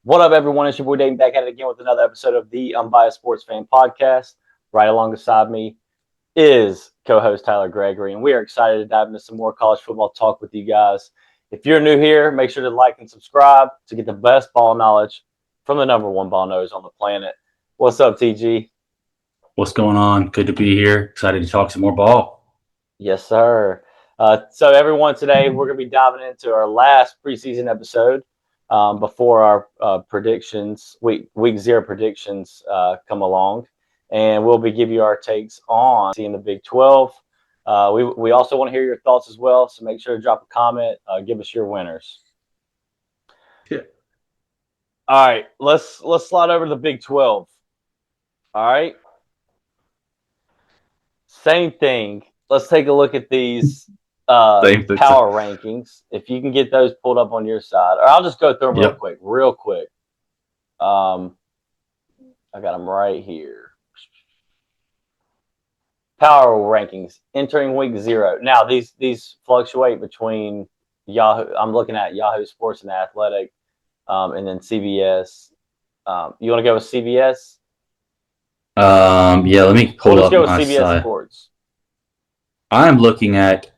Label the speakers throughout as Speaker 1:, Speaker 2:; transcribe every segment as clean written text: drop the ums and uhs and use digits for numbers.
Speaker 1: What up, everyone? It's your boy Dayton back at it again with another episode of the Unbiased Sports Fan Podcast. Right alongside me is co-host Tyler Gregory, and we are excited to dive into some more college football talk with you guys. If you're new here, make sure to like and subscribe to get the best ball knowledge from the number one ball nose on the planet. What's up, TG?
Speaker 2: What's going on? Good to be here. Excited to talk some more ball.
Speaker 1: Yes, sir. So everyone, today we're going to be diving into our last preseason episode before our predictions, week zero predictions come along. And we'll be giving you our takes on seeing the Big 12. We also want to hear your thoughts as well, so make sure to drop a comment. Give us your winners.
Speaker 2: Yeah.
Speaker 1: All right, let's slide over to the Big 12. All right. Same thing. Let's take a look at these power rankings. If you can get those pulled up on your side, or I'll just go through them real quick. I got them right here. Power rankings entering week 0. Now these fluctuate between Yahoo. I'm looking at Yahoo Sports and Athletic, and then CBS. You want to go with CBS?
Speaker 2: Yeah, let me pull up
Speaker 1: go
Speaker 2: my
Speaker 1: with CBS
Speaker 2: side.
Speaker 1: Sports.
Speaker 2: I'm looking at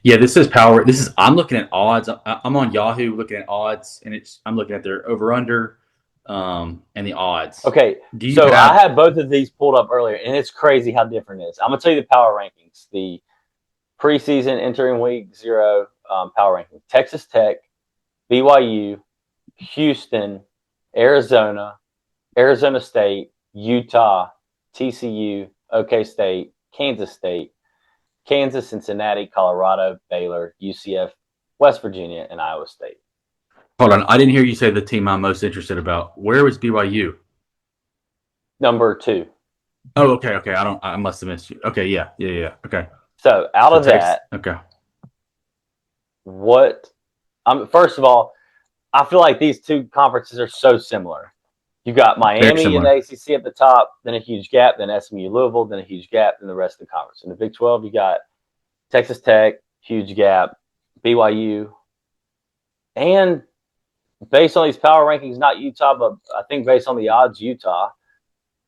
Speaker 2: this is power. I'm looking at odds. I'm on Yahoo looking at odds, and I'm looking at their over under and the odds.
Speaker 1: Okay, I had both of these pulled up earlier, and it's crazy how different it is. I'm gonna tell you the power rankings, the preseason entering week 0 power ranking: Texas Tech, BYU, Houston, Arizona, Arizona State, Utah, TCU, OK State, Kansas State, Kansas, Cincinnati, Colorado, Baylor, UCF, West Virginia, and Iowa State.
Speaker 2: Hold on, I didn't hear you say the team I'm most interested about. Where was BYU?
Speaker 1: Number 2.
Speaker 2: Oh, okay. I must have missed you. Okay, yeah. Okay.
Speaker 1: So out of that,
Speaker 2: okay.
Speaker 1: First of all, I feel like these two conferences are so similar. You got Miami and the ACC at the top, then a huge gap, then SMU, Louisville, then a huge gap, then the rest of the conference. In the Big 12, you got Texas Tech, huge gap, BYU, and based on these power rankings, not Utah, but I think based on the odds, Utah.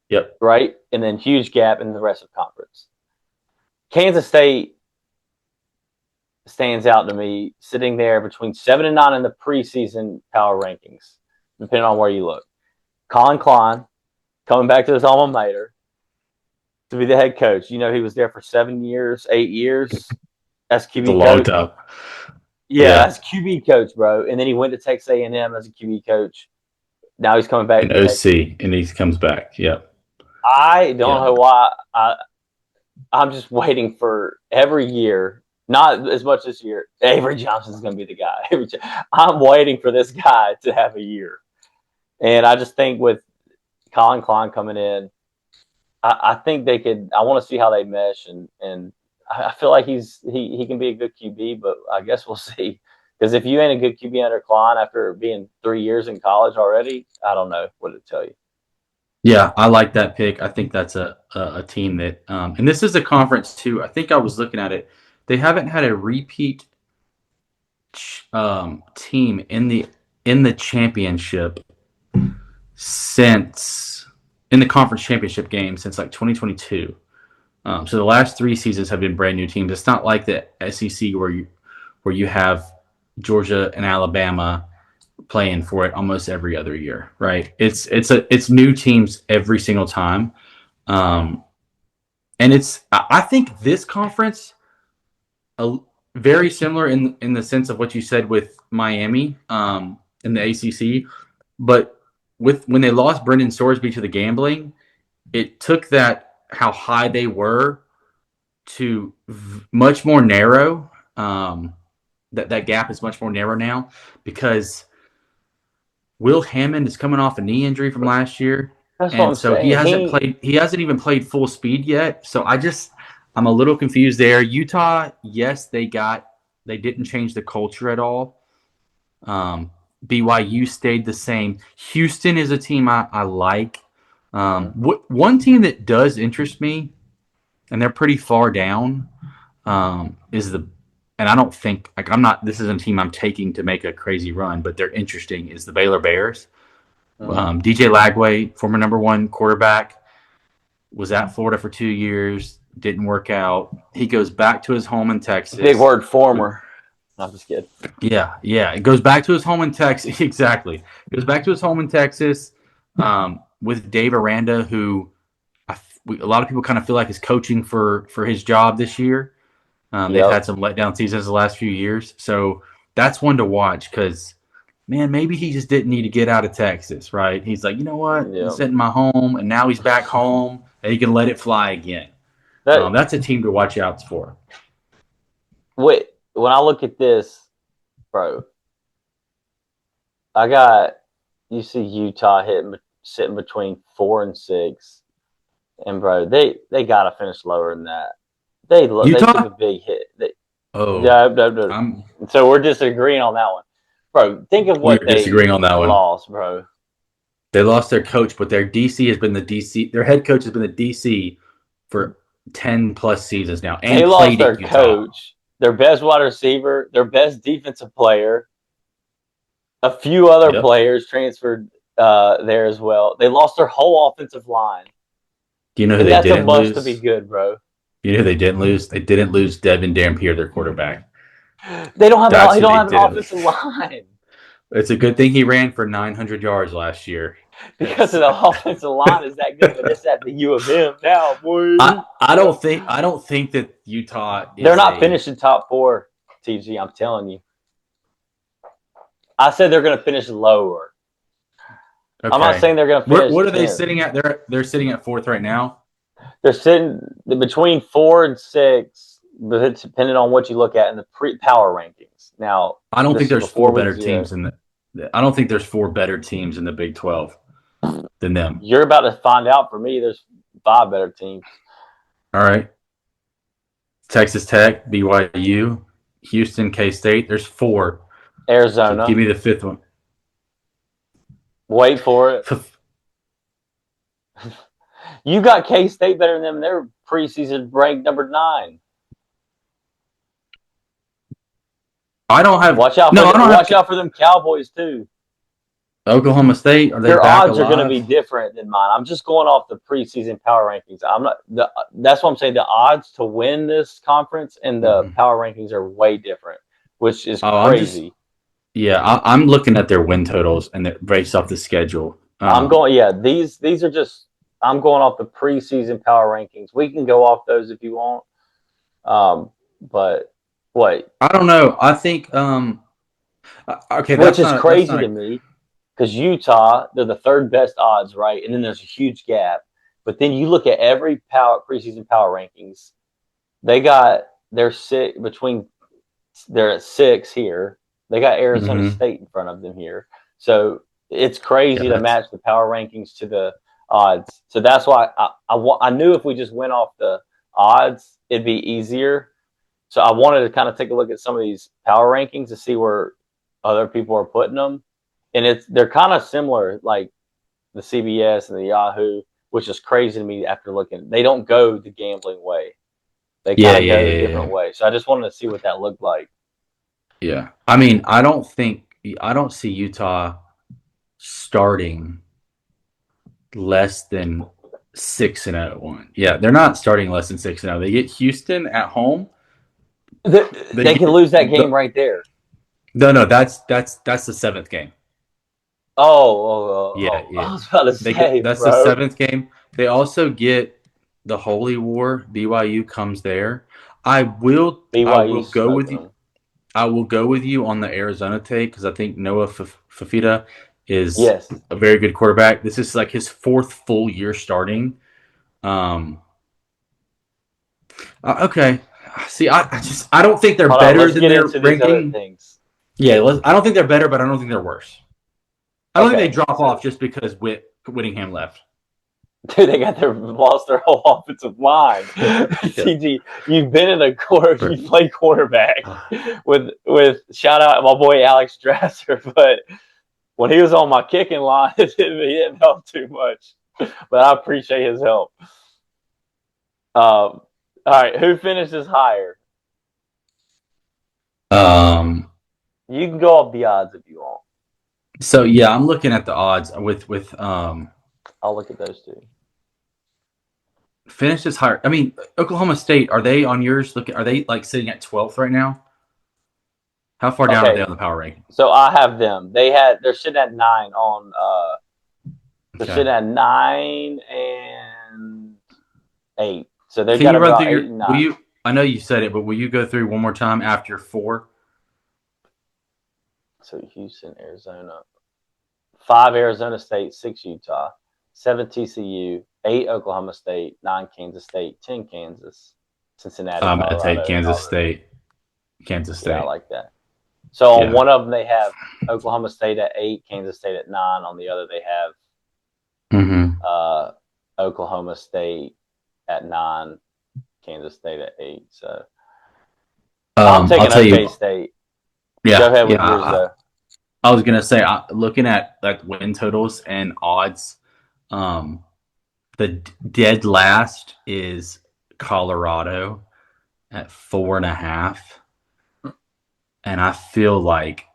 Speaker 2: Yep.
Speaker 1: Right? And then huge gap in the rest of the conference. Kansas State stands out to me, sitting there between 7 and 9 in the preseason power rankings, depending on where you look. Colin Klein coming back to his alma mater to be the head coach. You know, he was there for 7 years, 8 years as QB coach.
Speaker 2: Long time.
Speaker 1: Yeah, as QB coach, bro. And then he went to Texas A&M as a QB coach. Now he's coming back.
Speaker 2: An OC, and he comes back. Yep.
Speaker 1: I don't know why. I'm just waiting for every year. Not as much this year. Avery Johnson's going to be the guy. I'm waiting for this guy to have a year. And I just think with Colin Klein coming in, I think they could. I want to see how they mesh, and I feel like he can be a good QB, but I guess we'll see. Because if you ain't a good QB under Klein after being 3 years in college already, I don't know what to tell you.
Speaker 2: Yeah, I like that pick. I think that's a team that, and this is a conference too. I think I was looking at it. They haven't had a repeat team in the championship since in the conference championship game since like 2022. So the last 3 seasons have been brand new teams. It's not like the SEC where you have Georgia and Alabama playing for it almost every other year, right? It's new teams every single time, and I think this conference very similar in the sense of what you said with Miami in the ACC, but when they lost Brendan Sorsby to the gambling, it took that how high they were to much more narrow. That gap is much more narrow now because Will Hammond is coming off a knee injury from last year.
Speaker 1: That's what I'm saying.
Speaker 2: He hasn't even played full speed yet. So I'm a little confused there. Utah, yes, they didn't change the culture at all. BYU stayed the same. Houston is a team I like. One team that does interest me, and they're pretty far down, is the and I don't think I'm not. This isn't a team I'm taking to make a crazy run, but they're interesting. Is the Baylor Bears? DJ Lagway, former #1 quarterback, was at Florida for 2 years. Didn't work out. He goes back to his home in Texas.
Speaker 1: Big word, former. I'm just kidding.
Speaker 2: Yeah. It goes back to his home in Texas. Exactly. It goes back to his home in Texas with Dave Aranda, who a lot of people kind of feel like is coaching for his job this year. They've had some letdown seasons the last few years. So that's one to watch because, man, maybe he just didn't need to get out of Texas, right? He's like, you know what? I'm sitting in my home, and now he's back home, and he can let it fly again. That's a team to watch out for.
Speaker 1: Wait, when I look at this, bro, you see Utah sitting between 4 and 6, and bro, they gotta finish lower than that. They took a big hit. No. So we're disagreeing on that one, bro. Think of what they disagreeing on that lost, bro.
Speaker 2: They lost their coach, but their DC has been the DC. Their head coach has been the DC for 10 plus seasons now. And
Speaker 1: they lost their coach, their best wide receiver, their best defensive player. A few other players transferred there as well. They lost their whole offensive line.
Speaker 2: Do you know who they didn't lose?
Speaker 1: That's a must to be good, bro.
Speaker 2: You know who they didn't lose? They didn't lose Devin Dampier, their quarterback.
Speaker 1: They don't have an offensive line.
Speaker 2: It's a good thing he ran for 900 yards last year.
Speaker 1: Because of the offensive line is that good, but it's at the U of M now, boy.
Speaker 2: I don't think that Utah
Speaker 1: they're not finishing top 4, TG, I'm telling you. I said they're going to finish lower. Okay. I'm not saying they're going to finish.
Speaker 2: What are they sitting at? They're sitting at 4th right now.
Speaker 1: They're sitting between 4 and 6, but it's depending on what you look at in the power rankings. Now,
Speaker 2: I don't think there's 4 better teams in the. I don't think there's 4 better teams in the Big 12 than them.
Speaker 1: You're about to find out. For me, there's 5 better teams.
Speaker 2: All right. Texas Tech, BYU, Houston, K-State. There's 4.
Speaker 1: Arizona.
Speaker 2: So give me the 5th one.
Speaker 1: Wait for it. You got K-State better than them. They're preseason ranked number 9.
Speaker 2: I don't have.
Speaker 1: Watch out for them Cowboys too.
Speaker 2: Oklahoma State. Are they
Speaker 1: Their odds are going to be different than mine. I'm just going off the preseason power rankings. I'm not. That's what I'm saying. The odds to win this conference and the power rankings are way different, which is crazy.
Speaker 2: I'm looking at their win totals and they're based off the schedule.
Speaker 1: I'm going. Yeah, these are just. I'm going off the preseason power rankings. We can go off those if you want. But wait.
Speaker 2: I don't know. I think. Okay,
Speaker 1: which is crazy to me. Because Utah, they're the 3rd best odds, right? And then there's a huge gap. But then you look at every preseason power rankings, they're at 6 here. They got Arizona State in front of them here. So it's crazy to match the power rankings to the odds. So that's why I knew if we just went off the odds, it'd be easier. So I wanted to kind of take a look at some of these power rankings to see where other people are putting them. And they're kind of similar, like the CBS and the Yahoo, which is crazy to me after looking. They don't go the gambling way. They kind of go a different way. So I just wanted to see what that looked like.
Speaker 2: Yeah. I mean, I don't see Utah starting less than 6-0. Yeah, they're not starting less than 6-0. They get Houston at home.
Speaker 1: They can lose that game right there.
Speaker 2: No, that's the 7th game.
Speaker 1: Yeah. I was about to say,
Speaker 2: that's the 7th game. They also get the Holy War. BYU comes there. I will go with you. I will go with you on the Arizona take because I think Noah Fafita is a very good quarterback. This is like his 4th full year starting. Okay. See, I don't think they're better than their ranking. Yeah, I don't think they're better, but I don't think they're worse. I don't think they drop off just because Whittingham left.
Speaker 1: Dude, they lost their whole offensive line. TG, you've been in a quarter, you play quarterback with shout out my boy Alex Strasser, but when he was on my kicking line, he didn't help too much. But I appreciate his help. All right, who finishes higher?
Speaker 2: Um,
Speaker 1: You can go off the odds if you want.
Speaker 2: so yeah, I'm looking at the odds with
Speaker 1: I'll look at those two.
Speaker 2: finishes higher. I mean, Oklahoma State, are they on yours? Are they like sitting at 12th right now? How far down are they
Speaker 1: Okay,
Speaker 2: on the power ranking?
Speaker 1: so I have them. They're sitting at 9 on. They're
Speaker 2: Okay.
Speaker 1: sitting at 9 and 8. So they've
Speaker 2: Can
Speaker 1: got
Speaker 2: you run through
Speaker 1: about eight
Speaker 2: your?
Speaker 1: and
Speaker 2: Will
Speaker 1: nine.
Speaker 2: you? I know you said it, but will you go through one more time after 4?
Speaker 1: So Houston, Arizona, 5 Arizona State, 6 Utah, 7 TCU, 8 Oklahoma State, 9 Kansas State, 10 Kansas, Cincinnati,
Speaker 2: I'm gonna take
Speaker 1: Colorado, and
Speaker 2: Kansas
Speaker 1: Auburn.
Speaker 2: State. Kansas
Speaker 1: Yeah, I
Speaker 2: State.
Speaker 1: like that. So on
Speaker 2: Yeah.
Speaker 1: one of them they have Oklahoma State at 8, Kansas State at 9. On the other they have
Speaker 2: Mm-hmm.
Speaker 1: Oklahoma State at 9, Kansas State at 8. So I'm
Speaker 2: I'll
Speaker 1: taking
Speaker 2: tell
Speaker 1: OK
Speaker 2: you.
Speaker 1: State. Go
Speaker 2: Yeah,
Speaker 1: ahead
Speaker 2: yeah.
Speaker 1: with yours though.
Speaker 2: I was gonna say, looking at like win totals and odds, um, the dead last is Colorado at 4.5, and I feel like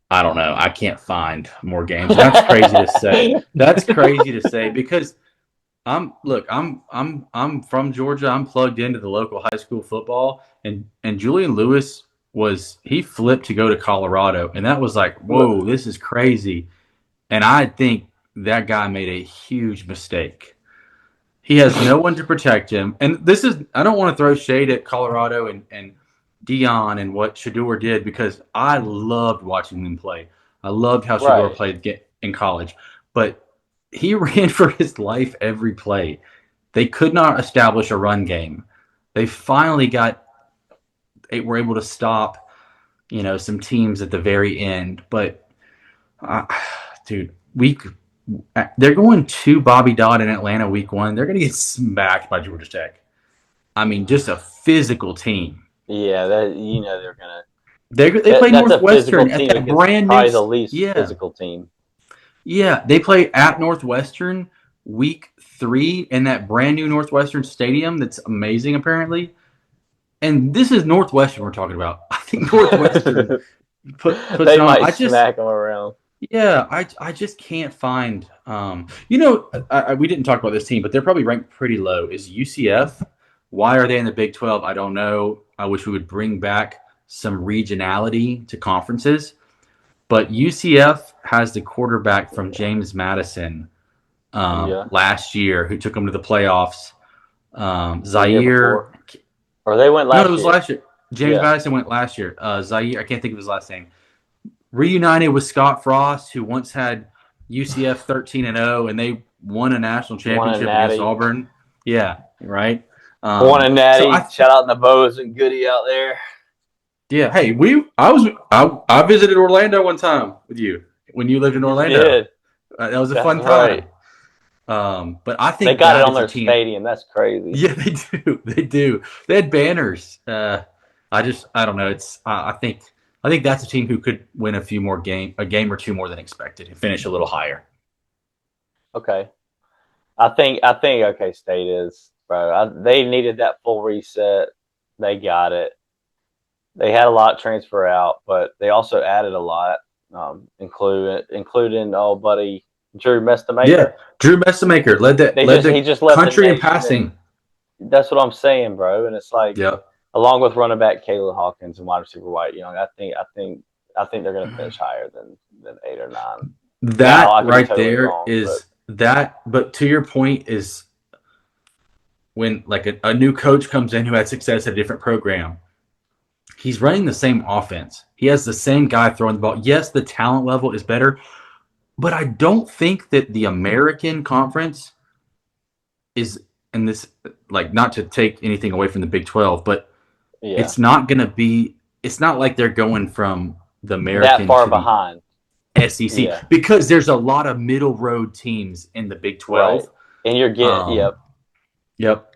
Speaker 2: I don't know. I can't find more games. And that's crazy to say. That's crazy to say because I'm from Georgia. I'm plugged into the local high school football, and Julian Lewis he flipped to go to Colorado, and that was like, whoa, this is crazy. And I think that guy made a huge mistake. He has no one to protect him. And I don't want to throw shade at Colorado and Dion and what Shador did because I loved watching them play. I loved how Shador
Speaker 1: Right.
Speaker 2: played in college. But he ran for his life every play. They could not establish a run game. They finally were able to stop, some teams at the very end. But, dude, they're going to Bobby Dodd in Atlanta week 1. They're going to get smacked by Georgia Tech. I mean, just a physical team.
Speaker 1: Yeah, they're gonna.
Speaker 2: They play
Speaker 1: That's a physical
Speaker 2: Northwestern at
Speaker 1: team
Speaker 2: that
Speaker 1: against
Speaker 2: brand new.
Speaker 1: probably the least
Speaker 2: Yeah,
Speaker 1: physical team.
Speaker 2: yeah. They play at Northwestern week 3 in that brand new Northwestern stadium. That's amazing, apparently. And this is Northwestern we're talking about. I think Northwestern puts
Speaker 1: They
Speaker 2: it on.
Speaker 1: might smack them around.
Speaker 2: Yeah, I just can't find. We didn't talk about this team, but they're probably ranked pretty low. Is UCF? Why are they in the Big 12? I don't know. I wish we would bring back some regionality to conferences. But UCF has the quarterback from James Madison
Speaker 1: Yeah.
Speaker 2: last year who took them to the playoffs.
Speaker 1: The year
Speaker 2: Zaire.
Speaker 1: before, or they went
Speaker 2: No,
Speaker 1: last
Speaker 2: it was
Speaker 1: year.
Speaker 2: last year. James Madison went last year. Zaire, I can't think of his last name. Reunited with Scott Frost, who once had UCF 13-0, and they won a national championship against Auburn. Yeah, right.
Speaker 1: Won a natty. Shout out to Boas and Goody out there.
Speaker 2: Yeah. Hey, I visited Orlando one time with you when you lived in Orlando.
Speaker 1: Did.
Speaker 2: That was a fun time. But I think
Speaker 1: they got it on their stadium. That's crazy.
Speaker 2: Yeah, they do. They do. They had banners. I don't know. I think that's a team who could win a game or two more than expected and finish a little higher.
Speaker 1: Okay. I think OK State is, bro. They needed that full reset. They got it. They had a lot transfer out, but they also added a lot, including old buddy Drew Mestamaker.
Speaker 2: Yeah, Drew Mestamaker led
Speaker 1: he just left
Speaker 2: country in passing.
Speaker 1: That's what I'm saying, bro. And it's like,
Speaker 2: yep.
Speaker 1: Along with running back Kayla Hawkins and wide receiver White Young, I think they're going to finish higher than 8 or 9.
Speaker 2: That right there is that. But to your point is when like a new coach comes in who had success at a different program, he's running the same offense. He has the same guy throwing the ball. Yes, the talent level is better, but I don't think that the American Conference is, and this, like, not to take anything away from the Big 12, but it's not going to be. It's not like they're going from the American
Speaker 1: that far behind
Speaker 2: SEC because there's a lot of middle road teams in the Big 12,
Speaker 1: right. And you're getting
Speaker 2: yep.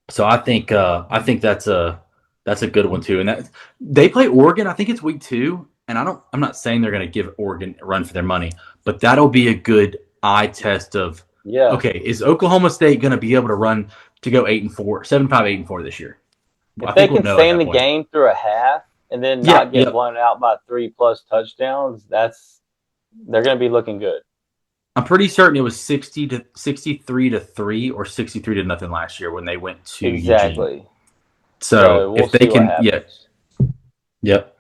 Speaker 2: So I think that's a good one too, and that they play Oregon. I think it's week 2, and I'm not saying they're going to give Oregon a run for their money, but that'll be a good eye test of okay, is Oklahoma State going to be able to run to go 8-4, 7-5, 8-4 this year?
Speaker 1: If they
Speaker 2: think we'll
Speaker 1: can
Speaker 2: know at
Speaker 1: stay in
Speaker 2: that
Speaker 1: the
Speaker 2: point.
Speaker 1: game through a half and then
Speaker 2: Yeah,
Speaker 1: not get
Speaker 2: yep.
Speaker 1: blown out by 3+ touchdowns, they're going to be looking good.
Speaker 2: I'm pretty certain it was 63-3 or 63-0 last year when they went to Eugene.
Speaker 1: Exactly. So
Speaker 2: So
Speaker 1: we'll
Speaker 2: if they
Speaker 1: see what
Speaker 2: can, yeah,
Speaker 1: happens.
Speaker 2: yep.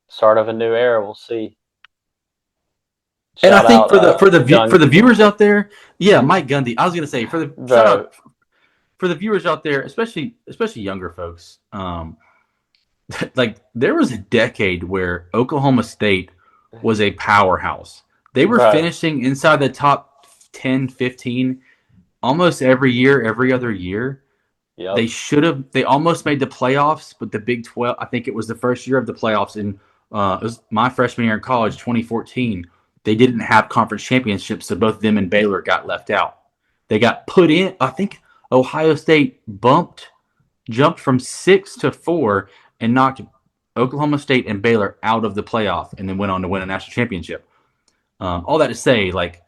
Speaker 1: Start of a new era. We'll see.
Speaker 2: And I
Speaker 1: Shout
Speaker 2: think
Speaker 1: out
Speaker 2: for the
Speaker 1: Gundy.
Speaker 2: viewers out there, yeah, Mike Gundy. I was gonna say for the shout
Speaker 1: Bro,
Speaker 2: out for the viewers out there, especially younger folks. Like there was a decade where Oklahoma State was a powerhouse. They were
Speaker 1: bro.
Speaker 2: finishing inside the top 10, 15 almost every year, every other year.
Speaker 1: Yep.
Speaker 2: They almost made the playoffs, but the Big 12, I think it was the first year of the playoffs in it was my freshman year in college, 2014. They didn't have conference championships, so both them and Baylor got left out. They got put in. I think Ohio State jumped from 6-4 and knocked Oklahoma State and Baylor out of the playoff, and then went on to win a national championship. All that to say, like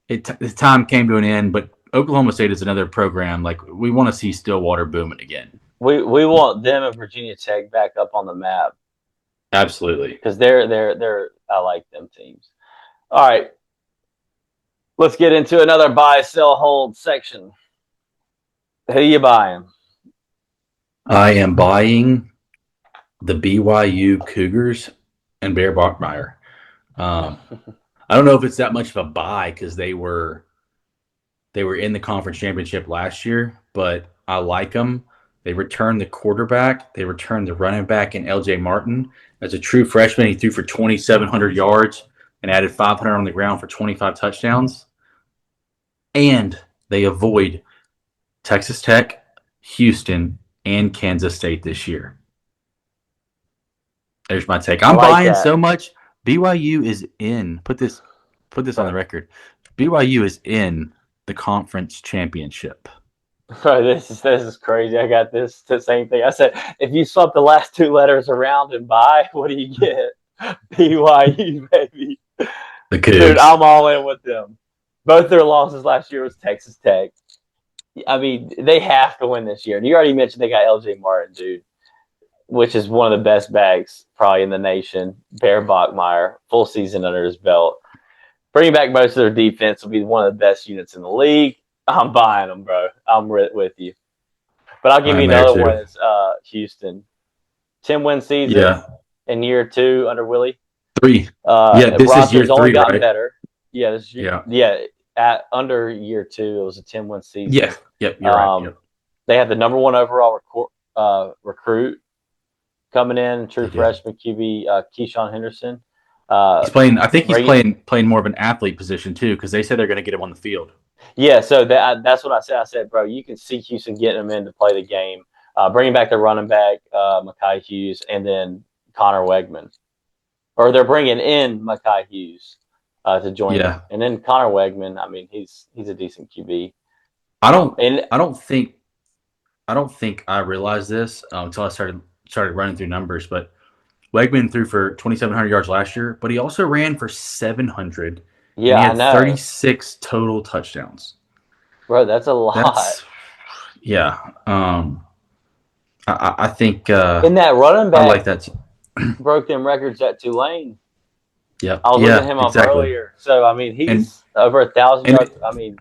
Speaker 2: the time came to an end, but Oklahoma State is another program. Like we want to see Stillwater booming again.
Speaker 1: We want them and Virginia Tech back up on the map
Speaker 2: Absolutely.
Speaker 1: because they're I like them teams. All right, let's get into another buy, sell, hold section. Who you buying?
Speaker 2: I am buying the BYU Cougars and Bear Bachmeier. I don't know if it's that much of a buy because they were in the conference championship last year, but I like them. They returned the quarterback. They returned the running back in LJ Martin. As a true freshman, he threw for 2,700 yards and added 500 on the ground for 25 touchdowns. And they avoid Texas Tech, Houston, and Kansas State this year. There's my take. I'm buying so much. BYU is in. Put this on the record. BYU is in the conference championship.
Speaker 1: Bro, this is crazy. I got the same thing. I said, if you swap the last two letters around and buy, what do you get? BYU, baby.
Speaker 2: The Cougs.
Speaker 1: Dude, I'm all in with them. Both their losses last year was Texas Tech. I mean, they have to win this year. And you already mentioned they got LJ Martin, dude, which is one of the best bags probably in the nation. Bear Bachmeier, full season under his belt. Bringing back most of their defense will be one of the best units in the league. I'm buying them, bro. I'm with you. But I'll give you another one. It's Houston. 10-win season in year 2 under Willie.
Speaker 2: 3. This is year 3,
Speaker 1: only gotten
Speaker 2: right?
Speaker 1: better. Yeah, this year, at under year 2, it was a 10-win season.
Speaker 2: Yeah, yep, you're right. Yep.
Speaker 1: They had the number 1 overall recruit coming in, true freshman QB Keyshawn Henderson.
Speaker 2: He's playing. I think he's playing more of an athlete position too, because they said they're going to get him on the field.
Speaker 1: Yeah, so that's what I said. I said, bro, you can see Houston getting him in to play the game, bringing back their running back, Mekhi Hughes, and then Connor Wegman. Or they're bringing in Mekhi Hughes to join them. And then Connor Wegman, I mean, he's a decent QB.
Speaker 2: I don't think I realized this until I started running through numbers, but Wegman threw for 2,700 yards last year, but he also ran for 700.
Speaker 1: Yeah,
Speaker 2: and he had 36 total touchdowns.
Speaker 1: Bro, that's a lot.
Speaker 2: I think
Speaker 1: in that running back,
Speaker 2: I like that.
Speaker 1: Broke them records at Tulane.
Speaker 2: Yep.
Speaker 1: I was looking him up earlier. So I mean, he's over 1,000 yards. I mean,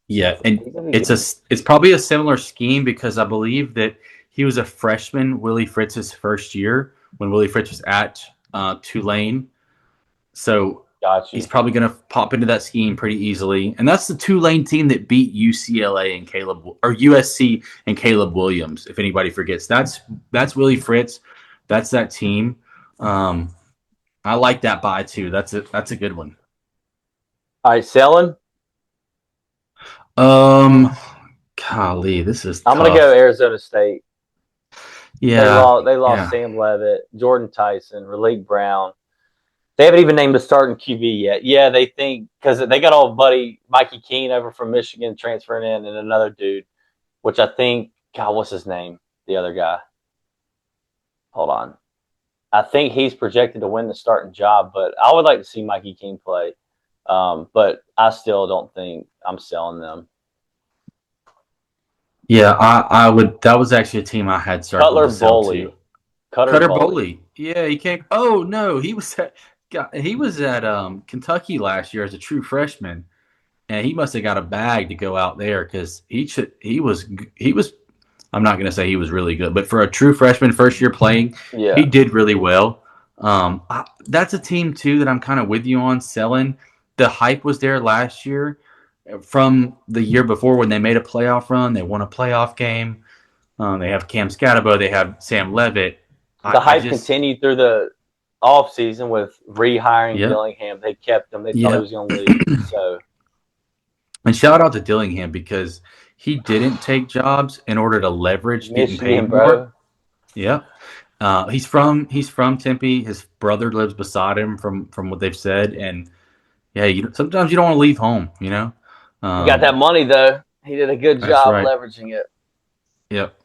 Speaker 2: and it's probably a similar scheme because I believe that he was a freshman Willie Fritz's first year when Willie Fritz was at Tulane. So he's probably going to pop into that scheme pretty easily. And that's the Tulane team that beat UCLA and USC and Caleb Williams, if anybody forgets. That's Willie Fritz. That's that team. I like that buy too. That's a good one.
Speaker 1: All right, selling.
Speaker 2: Golly, this is.
Speaker 1: I'm going to go Arizona State.
Speaker 2: Yeah,
Speaker 1: they lost Sam Levitt, Jordan Tyson, Raleigh Brown. They haven't even named the starting QB yet. Yeah, they think because they got old buddy Mikey Keene over from Michigan transferring in, and another dude, which I think, God, what's his name? The other guy. Hold on. I think he's projected to win the starting job, but I would like to see Mikey Keene play. But I still don't think I'm selling them.
Speaker 2: Yeah, I would. That was actually a team I had circled
Speaker 1: Cutler
Speaker 2: to sell to.
Speaker 1: Boley. Cutter
Speaker 2: Cutter
Speaker 1: Boley.
Speaker 2: Boley. Yeah, he came. Oh no, he was at Kentucky last year as a true freshman, and he must have got a bag to go out there because he was. I'm not going to say he was really good, but for a true freshman first year playing, he
Speaker 1: Yeah.
Speaker 2: did really well. That's a team too that I'm kind of with you on selling. The hype was there last year from the year before when they made a playoff run. They won a playoff game. They have Cam Scatabo. They have Sam Levitt.
Speaker 1: The
Speaker 2: I
Speaker 1: hype
Speaker 2: just,
Speaker 1: continued through the off season with rehiring
Speaker 2: yeah,
Speaker 1: Dillingham. They kept him. They thought he
Speaker 2: yeah.
Speaker 1: was going to leave. So
Speaker 2: And shout out to Dillingham because he didn't take jobs in order to leverage getting
Speaker 1: Michigan,
Speaker 2: paid more.
Speaker 1: bro.
Speaker 2: Yeah. He's from Tempe. His brother lives beside him from what they've said. And yeah, sometimes you don't want to leave home, you know?
Speaker 1: He got that
Speaker 2: Um,
Speaker 1: money though. He did a good
Speaker 2: that's
Speaker 1: job
Speaker 2: right.
Speaker 1: leveraging it.
Speaker 2: Yep.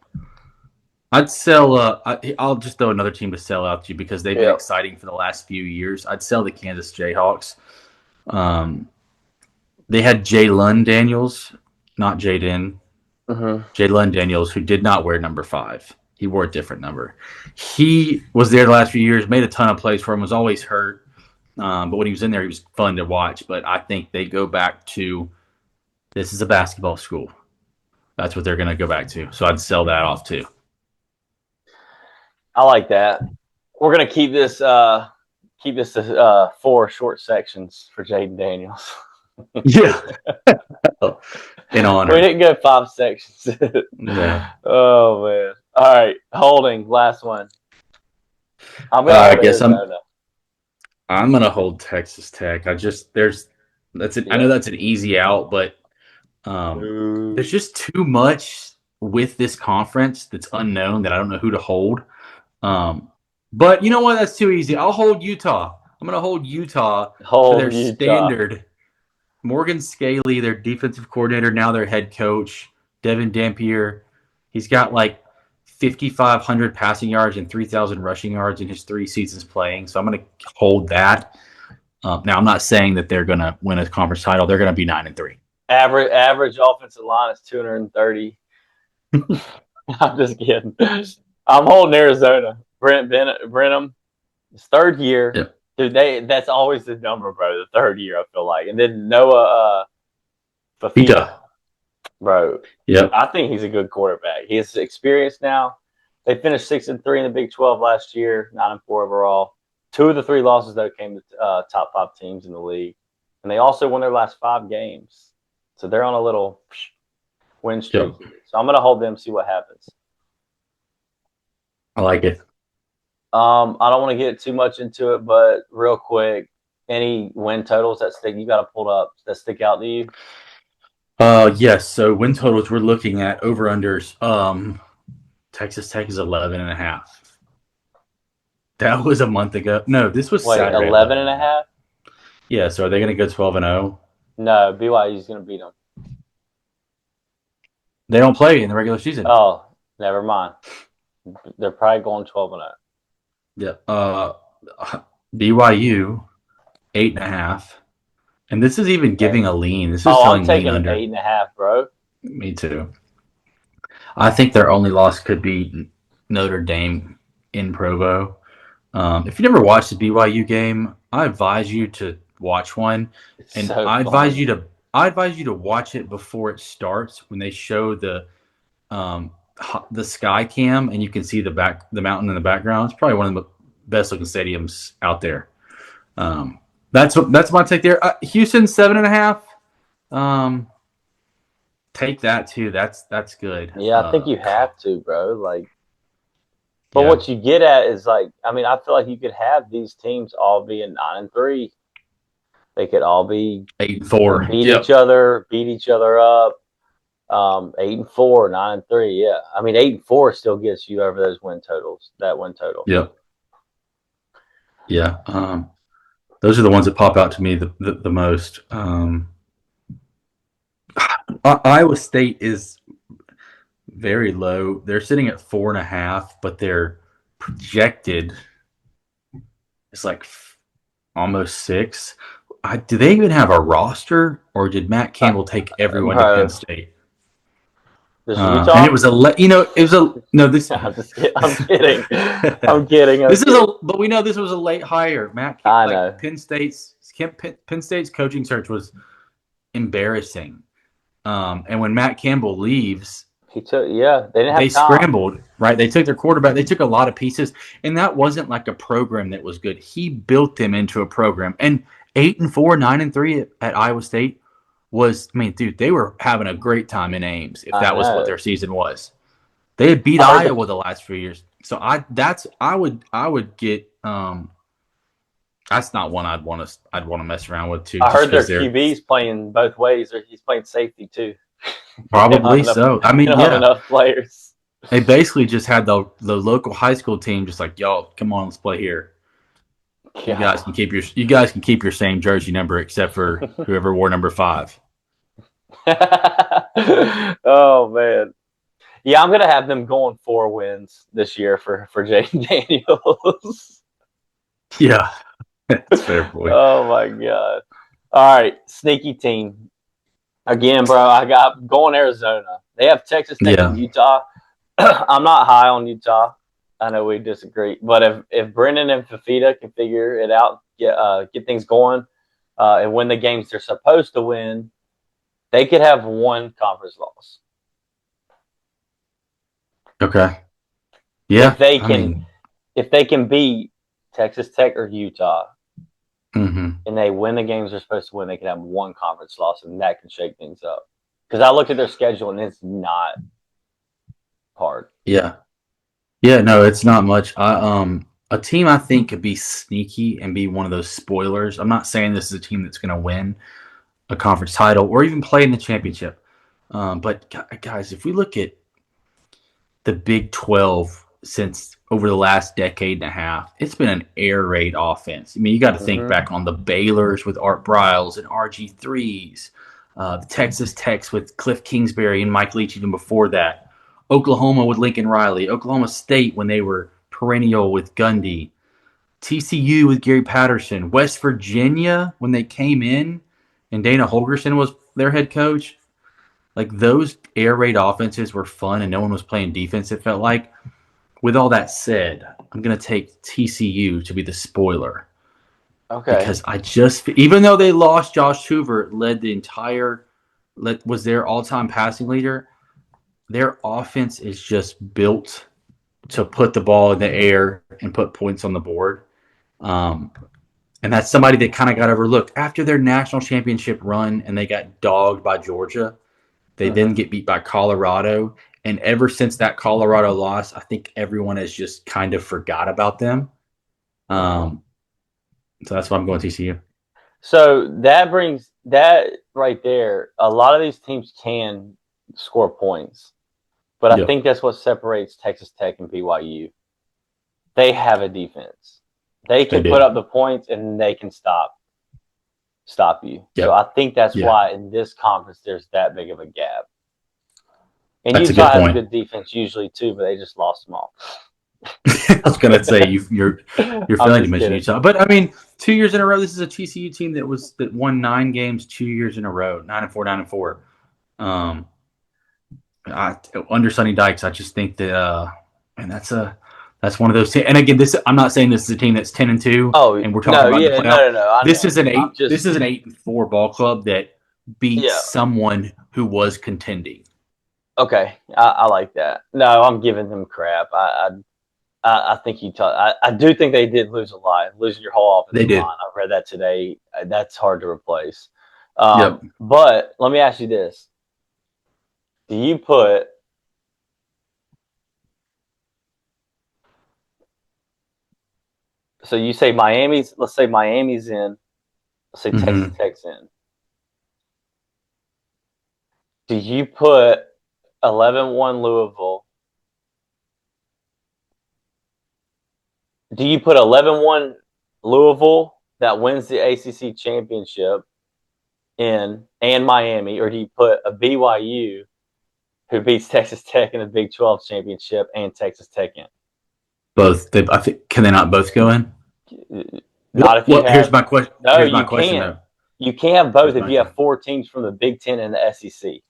Speaker 2: I'd sell. I'll just throw another team to sell out to you because they've been
Speaker 1: Yep.
Speaker 2: exciting for the last few years. I'd sell the Kansas Jayhawks. Um, they had Jalen Daniels, not Jaden.
Speaker 1: Mm-hmm.
Speaker 2: Jalen Daniels, who did not wear number 5. He wore a different number. He was there the last few years, made a ton of plays for him, was always hurt. But when he was in there, he was fun to watch. But I think they go back to this is a basketball school. That's what they're going to go back to. So I'd sell that off too.
Speaker 1: I like that. We're gonna keep this to 4 short sections for Jaden Daniels.
Speaker 2: Yeah. In
Speaker 1: We
Speaker 2: honor.
Speaker 1: didn't go 5 sections.
Speaker 2: Yeah.
Speaker 1: Oh man. All right, holding last one. I'm gonna
Speaker 2: I
Speaker 1: hold
Speaker 2: guess
Speaker 1: Arizona.
Speaker 2: I'm gonna hold Texas Tech. I know
Speaker 1: Yep.
Speaker 2: that's an easy out, but there's just too much with this conference that's unknown that I don't know who to hold. But you know what? That's too easy. I'll hold Utah. I'm going to hold Utah to their
Speaker 1: Hold Utah.
Speaker 2: standard. Morgan Scaley, their defensive coordinator, now their head coach. Devin Dampier, he's got like 5,500 passing yards and 3,000 rushing yards in his 3 seasons playing. So I'm going to hold that. Now I'm not saying that they're going to win a conference title. They're going to be 9-3.
Speaker 1: Average offensive line is 230. I'm just kidding. I'm holding Arizona. Brenham, his 3rd year.
Speaker 2: Yeah.
Speaker 1: Dude, that's always the number, bro. The 3rd year, I feel like. And then Noah Fafita, bro.
Speaker 2: Yep.
Speaker 1: I think he's a good quarterback. He has experience now. They finished 6-3 in the Big 12 last year, 9-4 overall. 2 of the 3 losses though came to top 5 teams in the league, and they also won their last 5 games. So they're on a little win streak.
Speaker 2: Yep.
Speaker 1: So I'm gonna hold them, see what happens.
Speaker 2: I like it.
Speaker 1: I don't want to get too much into it, but real quick, any win totals that stick? You got to pull up that stick out to you.
Speaker 2: Yes. So win totals we're looking at over unders. Texas Tech is 11.5. That was a month ago. No, this was
Speaker 1: Wait,
Speaker 2: Saturday.
Speaker 1: 11.5?
Speaker 2: Yeah. So are they going to go 12-0?
Speaker 1: No, BYU's going to beat them.
Speaker 2: They don't play in the regular season.
Speaker 1: Oh, never mind. They're probably going 12-0.
Speaker 2: Yeah. BYU 8.5, and this is even giving a lean. This is telling
Speaker 1: I'm taking
Speaker 2: lean under.
Speaker 1: 8.5, bro.
Speaker 2: Me too. I think their only loss could be Notre Dame in Provo. If you never watched the BYU game, I advise you to watch one, and
Speaker 1: So
Speaker 2: I
Speaker 1: fun.
Speaker 2: advise you to watch it before it starts when they show the sky cam and you can see the mountain in the background. It's probably one of the best looking stadiums out there. That's my take there. Houston 7.5. Take that too. That's good.
Speaker 1: Yeah, I think you have to, bro. But
Speaker 2: yeah.
Speaker 1: what you get at is I feel like you could have these teams all being 9-3. They could all be
Speaker 2: 8-4.
Speaker 1: Beat each other up. 8-4, 9-3. Yeah, I mean 8-4 still gets you over those win totals. That win total.
Speaker 2: Yep. Yeah. Those are the ones that pop out to me the most. Iowa State is very low. They're sitting at 4.5, but they're projected. It's like almost 6. Do they even have a roster, or did Matt Campbell take everyone to Penn State?
Speaker 1: This is
Speaker 2: And
Speaker 1: Utah.
Speaker 2: it was it was a no. This
Speaker 1: I'm just kidding. I'm kidding. I'm kidding.
Speaker 2: But we know this was a late hire.
Speaker 1: I know.
Speaker 2: Penn State's coaching search was embarrassing. And when Matt Campbell leaves,
Speaker 1: They didn't
Speaker 2: they
Speaker 1: have time.
Speaker 2: scrambled, right? They took their quarterback. They took a lot of pieces, and that wasn't like a program that was good. He built them into a program. And 8-4, 9-3 at Iowa State was. I mean, dude, they were having a great time in Ames. If that was what their season was, they had beat Iowa the last few years. So I would get. That's not one I'd want to mess around with too.
Speaker 1: I heard their QB's playing both ways, or he's playing safety too.
Speaker 2: Probably so. I mean,
Speaker 1: don't have enough players.
Speaker 2: They basically just had the local high school team just like, y'all, come on, let's play here. God. You guys can keep your same jersey number except for whoever wore number 5.
Speaker 1: Oh man. Yeah, I'm gonna have them going 4 wins this year for Jaden Daniels.
Speaker 2: Yeah. That's fair, boy.
Speaker 1: Oh my god. All right, sneaky team. Again, bro, I got going Arizona. They have Texas Tech and Utah. I'm not high on Utah. I know we disagree, but if Brennan and Fafita can figure it out, get things going, and win the games they're supposed to win, they could have 1 conference loss.
Speaker 2: Okay. Yeah.
Speaker 1: If they can beat Texas Tech or Utah,
Speaker 2: mm-hmm.
Speaker 1: and they win the games they're supposed to win, they could have 1 conference loss, and that can shake things up. Because I looked at their schedule, and it's not hard.
Speaker 2: Yeah. Yeah, no, it's not much. A team I think could be sneaky and be one of those spoilers. I'm not saying this is a team that's going to win a conference title or even play in the championship. But guys, if we look at the Big 12 since over the last decade and a half, it's been an air raid offense. I mean, you got to think back on the Baylors with Art Briles and RG3s, the Texas Techs with Cliff Kingsbury and Mike Leach even before that, Oklahoma with Lincoln Riley, Oklahoma State when they were perennial with Gundy, TCU with Gary Patterson, West Virginia when they came in and Dana Holgerson was their head coach. Like, those air raid offenses were fun and no one was playing defense, it felt like. With all that said, I'm going to take TCU to be the spoiler.
Speaker 1: Okay.
Speaker 2: Because even though they lost Josh Hoover, was their all-time passing leader, their offense is just built to put the ball in the air and put points on the board. And that's somebody that kind of got overlooked. After their national championship run and they got dogged by Georgia, they then get beat by Colorado. And ever since that Colorado loss, I think everyone has just kind of forgot about them. So that's why I'm going TCU.
Speaker 1: So that brings that right there. A lot of these teams can score points, but I think that's what separates Texas Tech and BYU. They have a defense. They can put up the points and they can stop you. Yep. So I think that's why in this conference there's that big of a gap. And Utah has a good defense usually too, but they just lost them all.
Speaker 2: I was going to say you're failing to mention Utah, but I mean, 2 years in a row. This is a TCU team that won 9 games 2 years in a row, 9-4, 9-4. Under Sonny Dykes, I just think that, and that's one of those. And again, I'm not saying this is a team that's 10-2.
Speaker 1: Oh,
Speaker 2: and we're talking about the playoff.
Speaker 1: No.
Speaker 2: This is an 8-4 ball club that beats someone who was contending.
Speaker 1: Okay, I like that. No, I'm giving them crap. I think Utah. I do think they did lose a lot. Losing your whole offensive line. I read that today. That's hard to replace. But let me ask you this: do you put so you say Miami's? Let's say Miami's in. Let's say Texas Tech's in. Do you put 11-1 Louisville? Do you put 11-1 Louisville that wins the ACC championship in and Miami, or do you put a BYU who beats Texas Tech in the Big 12 championship and Texas Tech in?
Speaker 2: Both. I think, can they not both go in?
Speaker 1: Not if you have.
Speaker 2: Here's my question.
Speaker 1: No, you can't. You can't have both if you have 4 teams from the Big 10 and the SEC.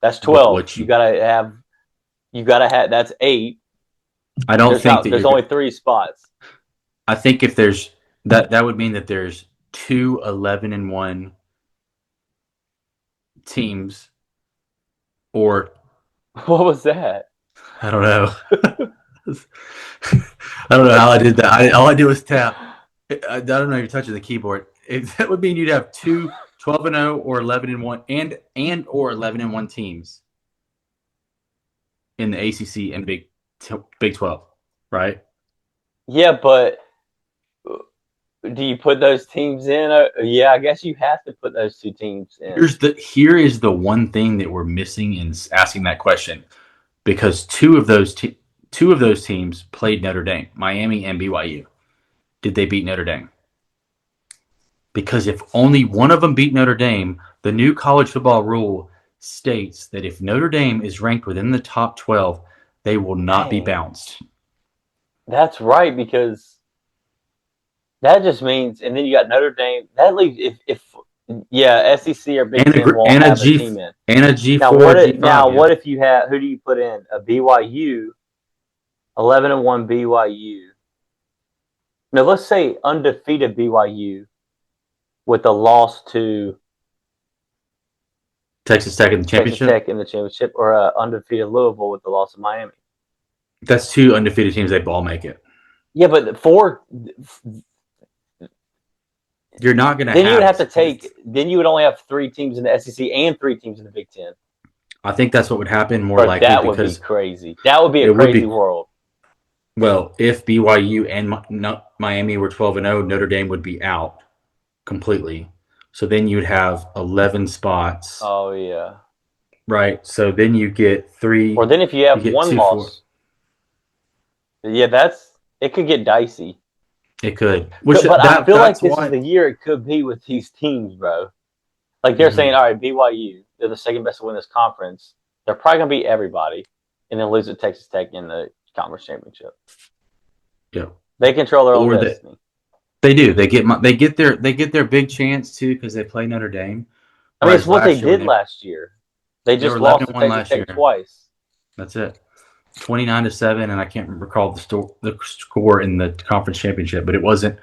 Speaker 1: That's 12.
Speaker 2: What
Speaker 1: You gotta have. That's 8.
Speaker 2: I don't think that
Speaker 1: There's
Speaker 2: you're.
Speaker 1: only 3 spots.
Speaker 2: I think if there's that would mean that there's 2 11-1 teams, or
Speaker 1: What was that?
Speaker 2: I don't know. I don't know how I did that. All I did was tap. I don't know. You're touching the keyboard. That would mean you'd have 2 12-0 or 11-1 and or 11-1 teams in the ACC and Big 12, right?
Speaker 1: Yeah, but do you put those teams in? Yeah, I guess you have to put those 2 teams in.
Speaker 2: Here is the one thing that we're missing in asking that question, because two of those teams played Notre Dame, Miami and BYU. Did they beat Notre Dame? Because if only one of them beat Notre Dame, the new college football rule states that if Notre Dame is ranked within the top 12, they will not be bounced.
Speaker 1: That's right, because that just means, and then you got Notre Dame. That leaves if SEC or Big Ten won't have a team in.
Speaker 2: And a G4,
Speaker 1: Now
Speaker 2: G5.
Speaker 1: What if you have, who do you put in? A BYU, 11-1 BYU. Now let's say undefeated BYU with a loss to
Speaker 2: Texas Tech in the championship.
Speaker 1: Texas Tech in the championship, or undefeated Louisville with the loss of Miami.
Speaker 2: That's 2 undefeated teams. They all make it.
Speaker 1: Yeah, but 4.
Speaker 2: You're not going to.
Speaker 1: Then you would have to take. Then you would only have 3 teams in the SEC and 3 teams in the Big Ten.
Speaker 2: I think that's what would happen more likely.
Speaker 1: That would be crazy. That would be a crazy world.
Speaker 2: Well, if BYU and Miami were 12-0, Notre Dame would be out completely. So then you'd have 11 spots.
Speaker 1: Oh yeah.
Speaker 2: Right. So then you get 3.
Speaker 1: Or then if you have 1 loss. 4. Yeah, it could get dicey.
Speaker 2: It could.
Speaker 1: But I feel like this is the year it could be with these teams, bro. Like they're saying, all right, BYU, they're the second best to win this conference. They're probably gonna beat everybody, and then lose to Texas Tech in the conference championship.
Speaker 2: Yeah,
Speaker 1: they control their own destiny.
Speaker 2: They do. They get their big chance too, because they play Notre Dame.
Speaker 1: I mean, it's what they did last year. They just lost to Texas Tech twice.
Speaker 2: That's it. 29-7, and I can't recall the score in the conference championship, but it wasn't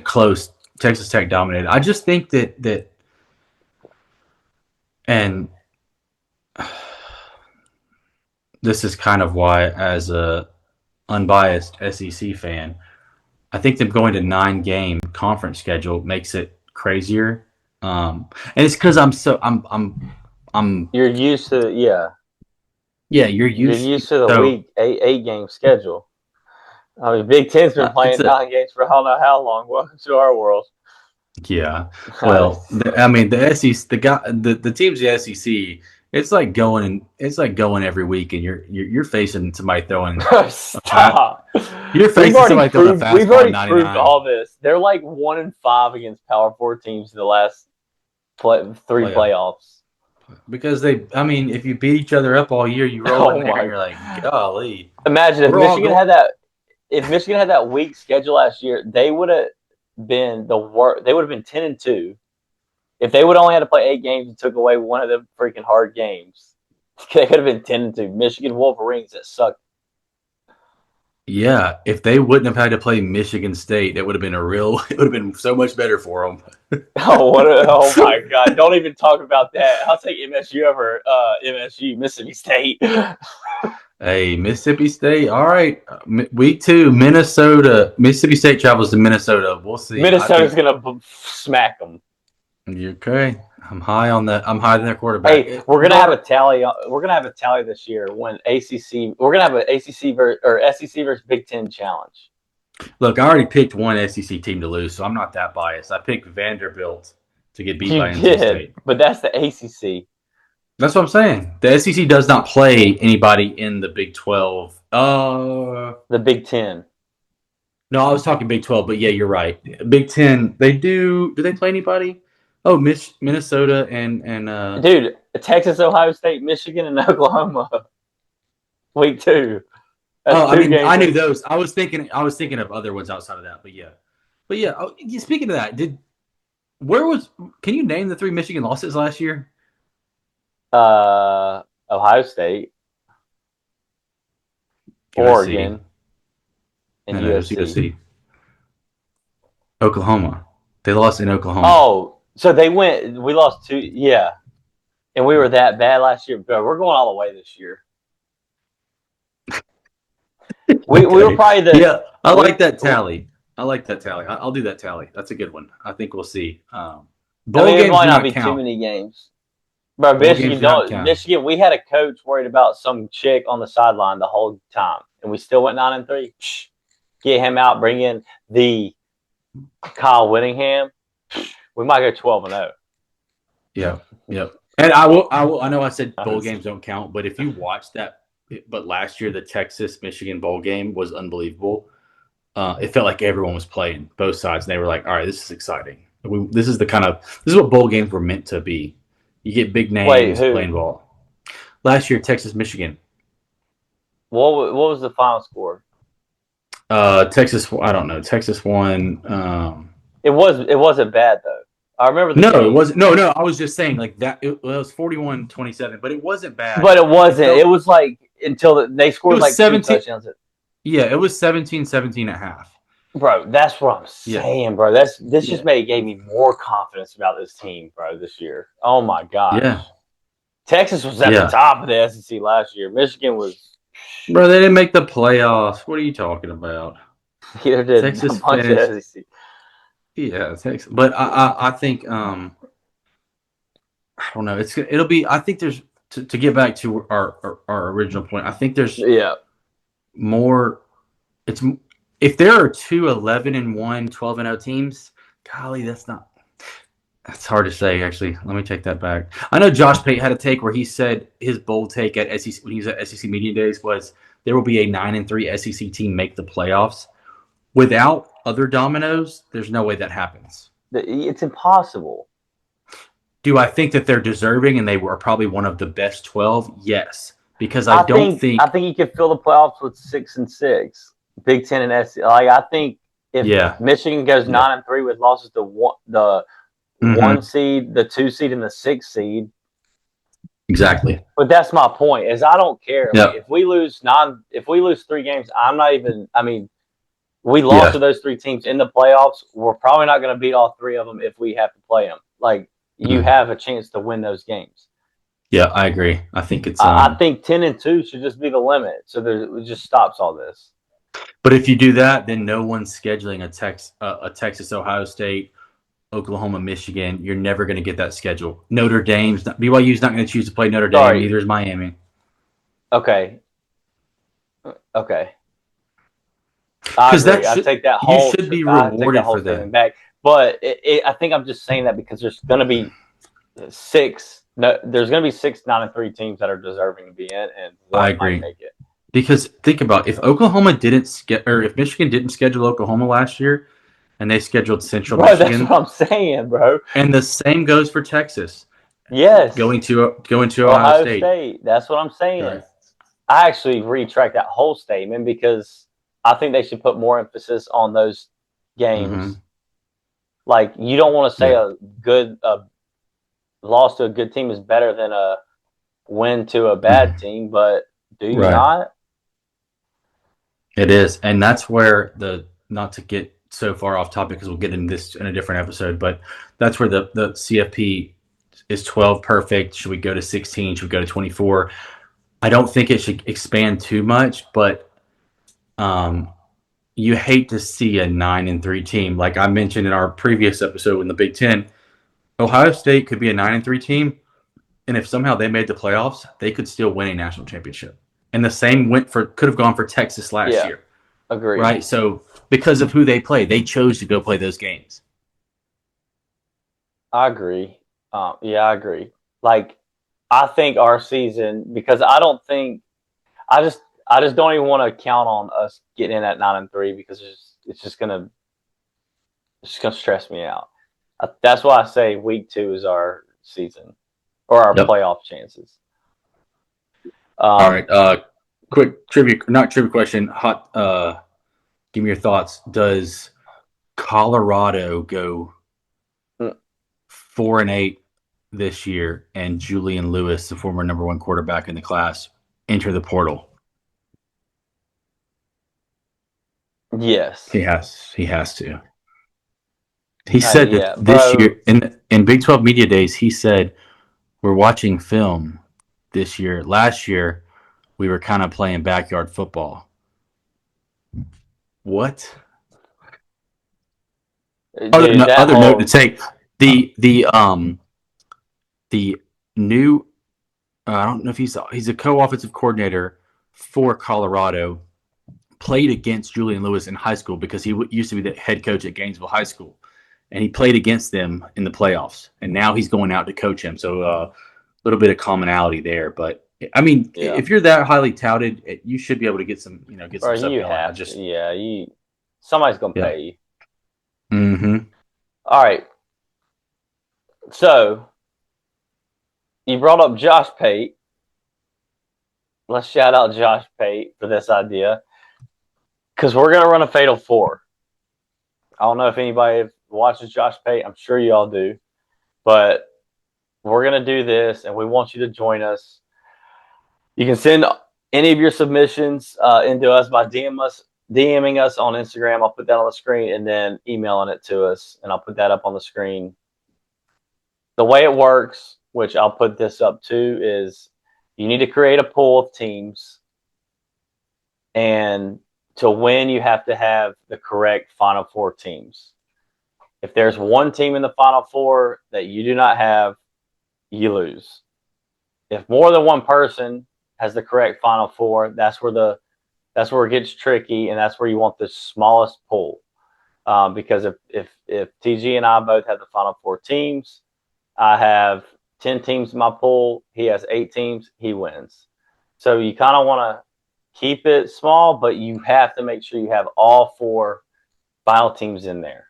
Speaker 2: close. Texas Tech dominated. I just think that and this is kind of why, as a unbiased SEC fan, I think them going to 9-game conference schedule makes it crazier. And it's because I'm
Speaker 1: you're used to
Speaker 2: Yeah, you're used
Speaker 1: to the week 8-game schedule. I mean, Big Ten's been playing 9 games for I don't know how long. Welcome to our world.
Speaker 2: Yeah, well, I mean, the SEC, the teams in the SEC, it's like going every week, and you're facing somebody throwing.
Speaker 1: Stop.
Speaker 2: You're facing somebody throwing a fastball.
Speaker 1: We've already proved all this. They're like 1-5 against Power 4 teams in the last 3 playoffs.
Speaker 2: Because if you beat each other up all year, you roll in there and you're like, golly.
Speaker 1: Imagine if Michigan had that. If Michigan had that weak schedule last year, they would have been the worst. They would have been 10-2. If they would only had to play 8 games and took away one of the freaking hard games, they could have been 10-2. Michigan Wolverines that sucked.
Speaker 2: Yeah, if they wouldn't have had to play Michigan State, it would have been so much better for them.
Speaker 1: Oh my God! Don't even talk about that. I'll take MSU over MSU, Mississippi State.
Speaker 2: Hey, Mississippi State. All right, week 2, Minnesota. Mississippi State travels to Minnesota. We'll see.
Speaker 1: Minnesota's gonna smack them.
Speaker 2: Okay, I'm high on their quarterback.
Speaker 1: Hey, we're gonna have a tally. We're gonna have a tally this year when ACC. We're gonna have an ACC or SEC versus Big Ten challenge.
Speaker 2: Look, I already picked one SEC team to lose, so I'm not that biased. I picked Vanderbilt to get beat by NC State.
Speaker 1: But that's the ACC.
Speaker 2: That's what I'm saying. The SEC does not play anybody in the Big 12.
Speaker 1: The Big 10.
Speaker 2: No, I was talking Big 12, but yeah, you're right. Big 10, they do. Do they play anybody? Oh, Minnesota and
Speaker 1: dude, Texas, Ohio State, Michigan, and Oklahoma. Week 2.
Speaker 2: I knew those. I was thinking of other ones outside of that, but yeah. Speaking of that, can you name the 3 Michigan losses last year?
Speaker 1: Ohio State,
Speaker 2: USC.
Speaker 1: Oregon, and
Speaker 2: No, it was
Speaker 1: USC.
Speaker 2: USC. Oklahoma. They lost in Oklahoma.
Speaker 1: Oh, so they went. We lost 2. Yeah, and we were that bad last year. Bro, we're going all the way this year. We were probably
Speaker 2: yeah. I like that tally. I'll do that tally. That's a good one. I think we'll see. Bowl
Speaker 1: it
Speaker 2: games
Speaker 1: might
Speaker 2: do
Speaker 1: not
Speaker 2: not
Speaker 1: be
Speaker 2: count.
Speaker 1: too many games. Bro,
Speaker 2: Bowl games do not count.
Speaker 1: Michigan, we had a coach worried about some chick on the sideline the whole time, and we still went 9-3. Get him out, bring in the Kyle Whittingham. We might go 12-0.
Speaker 2: Yeah. And I will. I know I said bowl games don't count, but if you watch that, but last year the Texas Michigan bowl game was unbelievable. It felt like everyone was playing both sides, and they were like, "All right, this is exciting. This is what bowl games were meant to be. You get big names playing ball." Last year, Texas Michigan.
Speaker 1: What was the final score?
Speaker 2: Texas. I don't know. Texas won.
Speaker 1: It wasn't bad though. I remember the game.
Speaker 2: It wasn't. No. I was just saying like that. It was 41-27, but it wasn't bad.
Speaker 1: But it wasn't. It was like until they scored like 17 touchdowns.
Speaker 2: Yeah, it was 17-17 at half.
Speaker 1: Bro, that's what I'm saying, bro. This just gave me more confidence about this team, bro, this year. Oh my gosh.
Speaker 2: Yeah.
Speaker 1: Texas was at the top of the SEC last year. Michigan was.
Speaker 2: Bro, they didn't make the playoffs. What are you talking about?
Speaker 1: Either did
Speaker 2: Texas
Speaker 1: a bunch of SEC.
Speaker 2: Yeah, Texas. But I think I don't know. It'll be. I think there's to get back to our original point. I think there's more. It's if there are 2 11-1, 12-0 teams. Golly, that's hard to say. Actually, let me take that back. I know Josh Pate had a take where he said his bold take at SEC when he was at SEC Media Days was there will be a 9-3 SEC team make the playoffs. Without other dominoes, there's no way that happens.
Speaker 1: It's impossible.
Speaker 2: Do I think that they're deserving and they were probably one of the best 12? Yes, because I think
Speaker 1: you could fill the playoffs with 6-6, Big Ten and SEC. Like I think if Michigan goes 9-3 with losses to the 1 seed, the 2 seed, and the 6 seed.
Speaker 2: Exactly.
Speaker 1: But that's my point. Is I don't care. Yep. Like, if we lose 3 games, I'm not even. I mean, we lost to those 3 teams in the playoffs. We're probably not going to beat all 3 of them if we have to play them. Like you have a chance to win those games.
Speaker 2: Yeah, I agree. I think it's.
Speaker 1: I think 10-2 should just be the limit. So it just stops all this.
Speaker 2: But if you do that, then no one's scheduling a Texas, Ohio State, Oklahoma, Michigan. You're never going to get that schedule. BYU's not going to choose to play Notre Dame. Neither is Miami.
Speaker 1: Okay. Because I take that whole.
Speaker 2: You should be rewarded for that.
Speaker 1: Back. But I think I'm just saying that because there's going to be 6. No, there's going to be 6 9-3 teams that are deserving to be in, and
Speaker 2: I agree.
Speaker 1: Might make it.
Speaker 2: Because think about if if Michigan didn't schedule Oklahoma last year, and they scheduled Central Michigan.
Speaker 1: That's what I'm saying, bro.
Speaker 2: And the same goes for Texas.
Speaker 1: Yes,
Speaker 2: going to Ohio State.
Speaker 1: That's what I'm saying.
Speaker 2: Right.
Speaker 1: I actually retract that whole statement because I think they should put more emphasis on those games. Like you don't want to say a loss to a good team is better than a win to a bad team, but do you not?
Speaker 2: It is, and that's where not to get so far off topic because we'll get into this in a different episode, but that's where the CFP is 12 perfect. Should we go to 16? Should we go to 24? I don't think it should expand too much, but you hate to see a 9-3 team. Like I mentioned in our previous episode in the Big Ten, Ohio State could be a 9-3 team, and if somehow they made the playoffs, they could still win a national championship. And the same could have gone for Texas last year.
Speaker 1: Agreed.
Speaker 2: Right? So because of who they play, they chose to go play those games.
Speaker 1: I agree. I agree. Like, I think our season, because I just don't even want to count on us getting in at 9-3 because it's just gonna stress me out. That's why I say week 2 is our season or our playoff chances.
Speaker 2: All right. Quick trivia, not trivia question. Give me your thoughts. Does Colorado go 4-8 this year and Julian Lewis, the former number 1 quarterback in the class, enter the portal?
Speaker 1: Yes.
Speaker 2: He has to. He said that
Speaker 1: Yeah,
Speaker 2: this
Speaker 1: bro.
Speaker 2: year in Big 12 Media Days, he said we're watching film this year. Last year, we were kind of playing backyard football. What?
Speaker 1: Dude, that
Speaker 2: Other note to
Speaker 1: whole
Speaker 2: take, the new I don't know if he's a co-offensive coordinator for Colorado. Played against Julian Lewis in high school because he used to be the head coach at Gainesville High School, and he played against them in the playoffs. And now he's going out to coach him. So a little bit of commonality there. But I mean,
Speaker 1: yeah.
Speaker 2: if you're that highly touted, you should be able to get some
Speaker 1: Bro,
Speaker 2: stuff
Speaker 1: you
Speaker 2: going.
Speaker 1: have to. Yeah, somebody's gonna
Speaker 2: Yeah.
Speaker 1: pay you.
Speaker 2: Mm-hmm.
Speaker 1: All right. So you brought up Josh Pate. Let's shout out Josh Pate for this idea. Because we're gonna run a Fatal Four. I don't know if anybody watches Josh Pate. I'm sure you all do. But we're gonna do this and we want you to join us. You can send any of your submissions into us by DMing us on Instagram. I'll put that on the screen, and then emailing it to us, and I'll put that up on the screen. The way it works, which I'll put this up too, is you need to create a pool of teams, and to win, you have to have the correct Final Four teams. If there's one team in the Final Four that you do not have, you lose. If more than one person has the correct Final Four, that's where it gets tricky, and that's where you want the smallest pool. Because if TG and I both have the Final Four teams, I have 10 teams in my pool. He has 8 teams. He wins. So you kind of want to keep it small, but you have to make sure you have all 4 final teams in there.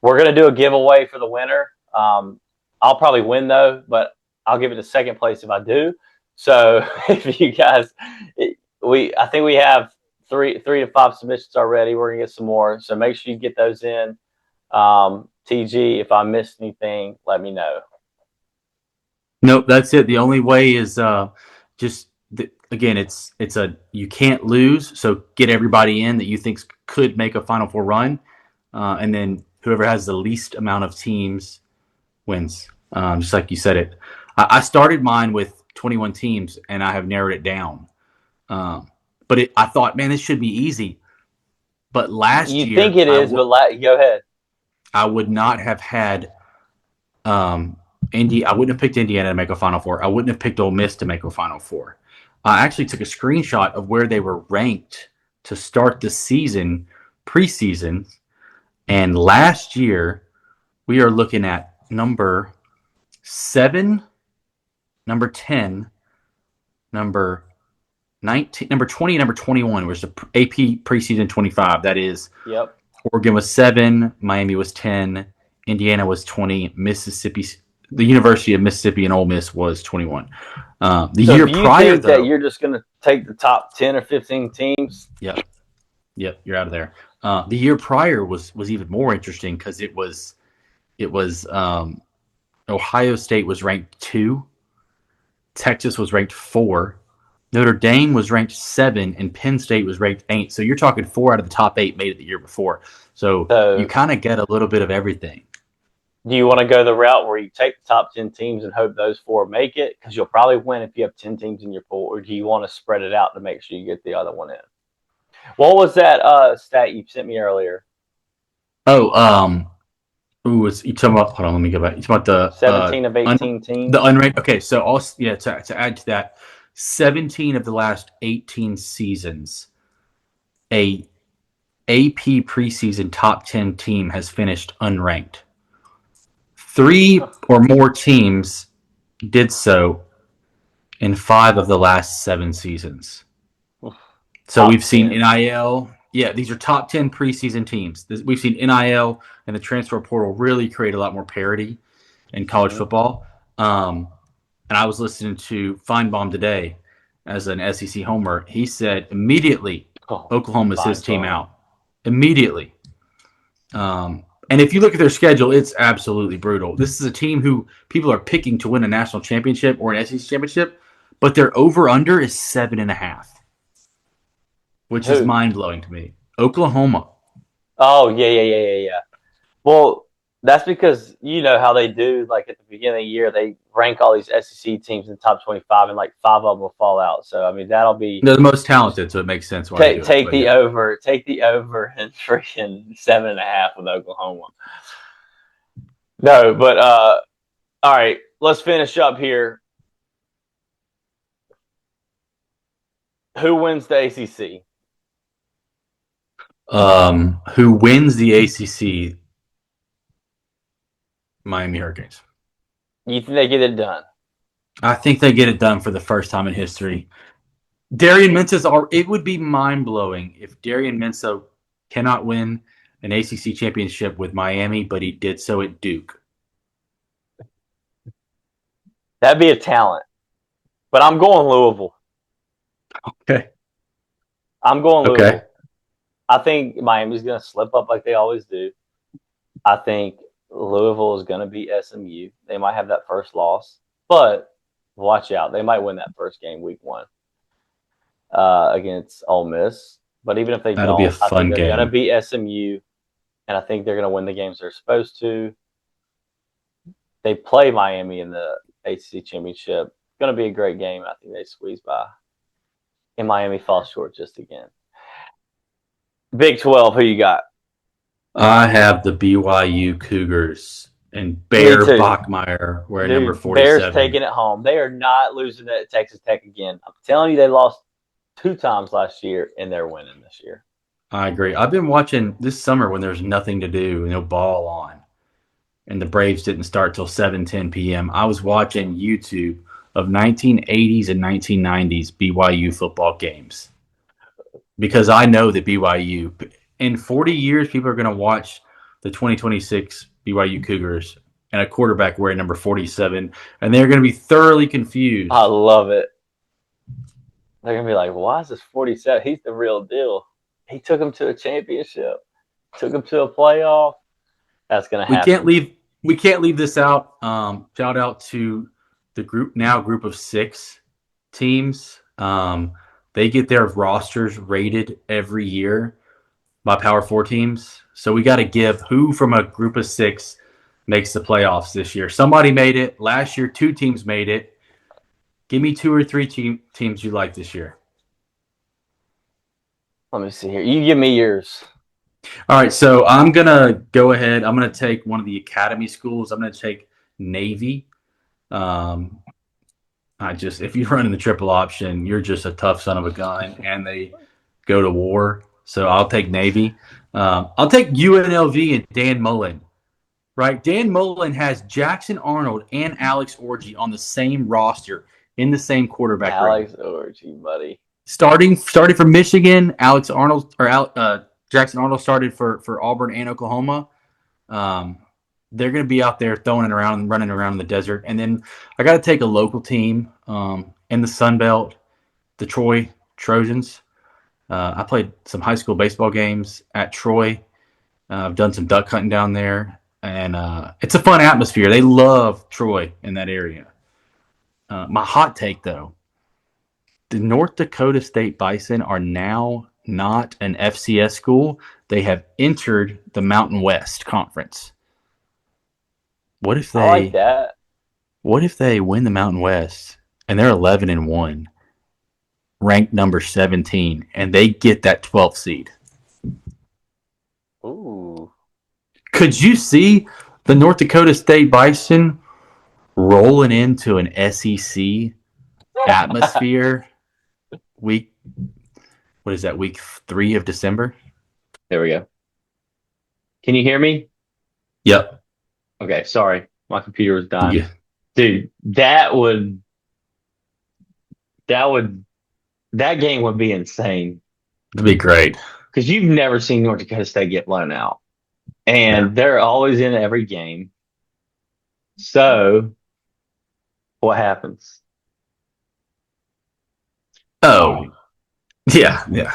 Speaker 1: We're going to do a giveaway for the winner. I'll probably win though, but I'll give it to second place if I do. So if you guys, I think we have 3 to 5 submissions already. We're gonna get some more, so make sure you get those in. TG, if I missed anything, let me know.
Speaker 2: Nope, that's it. The only way is again, it's you can't lose. So get everybody in that you think could make a Final Four run, and then whoever has the least amount of teams wins. Just like you said it. I started mine with 21 teams, and I have narrowed it down. But I thought, man, this should be easy. But last year,
Speaker 1: you think it is, but go ahead.
Speaker 2: I would not have had I wouldn't have picked Indiana to make a Final Four. I wouldn't have picked Ole Miss to make a Final Four. I actually took a screenshot of where they were ranked to start the season, preseason, and last year we are looking at number 7, number 10, number 19, number 20, number 21 was the AP preseason 25. That is,
Speaker 1: yep.
Speaker 2: Oregon was 7, Miami was 10, Indiana was 20, the University of Mississippi and Ole Miss was 21. The year prior, though,
Speaker 1: that you're just going to take the top 10 or 15 teams.
Speaker 2: Yep, you're out of there. The year prior was even more interesting because it was Ohio State was ranked 2, Texas was ranked 4, Notre Dame was ranked 7, and Penn State was ranked 8. So you're talking 4 out of the top 8 made it the year before. So you kind of get a little bit of everything.
Speaker 1: Do you want to go the route where you take the top 10 teams and hope those 4 make it? Because you'll probably win if you have 10 teams in your pool. Or do you want to spread it out to make sure you get the other one in? What was that stat you sent me earlier?
Speaker 2: Oh, you talking about? Hold on, let me go back. You talking about the
Speaker 1: 17 of 18 teams?
Speaker 2: The unranked. Okay, so also, to add to that, 17 of the last 18 seasons, a AP preseason top 10 team has finished unranked. 3 or more teams did so in 5 of the last 7 seasons. So we've seen NIL. Yeah, these are top 10 preseason teams. We've seen NIL and the transfer portal really create a lot more parity in college football. And I was listening to Feinbaum today as an SEC homer. He said immediately Oklahoma's his team out. Immediately. And if you look at their schedule, it's absolutely brutal. This is a team who people are picking to win a national championship or an SEC championship, but their over/under is 7.5, which is
Speaker 1: Who?
Speaker 2: mind blowing to me. Oklahoma.
Speaker 1: Oh yeah. Well, that's because you know how they do. Like at the beginning of the year, they rank all these SEC teams in the top 25, and like 5 of them will fall out. So I mean, that'll be
Speaker 2: They're the most talented, so it makes sense why they do it.
Speaker 1: take
Speaker 2: But
Speaker 1: the
Speaker 2: yeah.
Speaker 1: over, and freaking 7.5 with Oklahoma. No, but all right, let's finish up here. Who wins the ACC?
Speaker 2: Who wins the ACC? Miami Hurricanes.
Speaker 1: You think they get it done?
Speaker 2: I think they get it done for the first time in history. Darian Mensah's. It would be mind blowing if Darian Mensah cannot win an ACC championship with Miami, but he did so at Duke.
Speaker 1: That'd be a talent. But I'm going Louisville.
Speaker 2: Okay.
Speaker 1: I'm going
Speaker 2: Okay.
Speaker 1: Louisville. I think Miami's going to slip up like they always do. I think Louisville is going to beat SMU. They might have that first loss, but watch out. They might win that first game week 1 against Ole Miss. But even if they
Speaker 2: That'll be a
Speaker 1: don't, I think
Speaker 2: fun
Speaker 1: they're going to
Speaker 2: game.
Speaker 1: beat SMU, and I think they're going to win the games they're supposed to. They play Miami in the ACC championship. It's going to be a great game. I think they squeeze by. And Miami falls short just again. Big 12, who you got?
Speaker 2: I have the BYU Cougars and Bear Bachmeier wearing number
Speaker 1: Dude, Bears
Speaker 2: 47.
Speaker 1: taking it home. They are not losing at Texas Tech again. I'm telling you, they lost 2 times last year, and they're winning this year.
Speaker 2: I agree. I've been watching this summer when there's nothing to do, no ball on, and the Braves didn't start till 7:10 p.m. I was watching YouTube of 1980s and 1990s BYU football games because I know that BYU in 40 years people are going to watch the 2026 BYU Cougars and a quarterback wearing number 47, and they're going to be thoroughly confused.
Speaker 1: I love it. They're going to be like, why is this 47? He's the real deal. He took him to a championship, took him to a playoff. That's going to happen.
Speaker 2: We can't leave this out. Shout out to the group of 6 teams. They get their rosters rated every year by Power 4 teams. So we got to give who from a group of 6 makes the playoffs this year. Somebody made it. Last year, 2 teams made it. Give me 2 or 3 teams you like this year.
Speaker 1: Let me see here. You give me yours.
Speaker 2: All right, so I'm going to go ahead. I'm going to take one of the academy schools. I'm going to take Navy. If you're running the triple option, you're just a tough son of a gun, and they go to war. So I'll take Navy. I'll take UNLV and Dan Mullen. Right, Dan Mullen has Jackson Arnold and Alex Orji on the same roster in the same quarterback.
Speaker 1: Alex Orji, buddy.
Speaker 2: Starting from Michigan, Jackson Arnold started for Auburn and Oklahoma. They're going to be out there throwing it around, running around in the desert. And then I got to take a local team in the Sun Belt, the Troy Trojans. I played some high school baseball games at Troy. I've done some duck hunting down there. And it's a fun atmosphere. They love Troy in that area. My hot take, though, the North Dakota State Bison are now not an FCS school. They have entered the Mountain West Conference. What if they?
Speaker 1: I like that.
Speaker 2: What if they win the Mountain West and they're 11-1, ranked number 17, and they get that 12th seed?
Speaker 1: Ooh.
Speaker 2: Could you see the North Dakota State Bison rolling into an SEC atmosphere week 3 of December?
Speaker 1: There we go. Can you hear me?
Speaker 2: Yep.
Speaker 1: Okay, sorry. My computer was dying.
Speaker 2: Yeah.
Speaker 1: Dude, that game would be insane.
Speaker 2: It'd be great.
Speaker 1: Because you've never seen North Dakota State get blown out. And they're always in every game. So, what happens?
Speaker 2: Oh, yeah. No.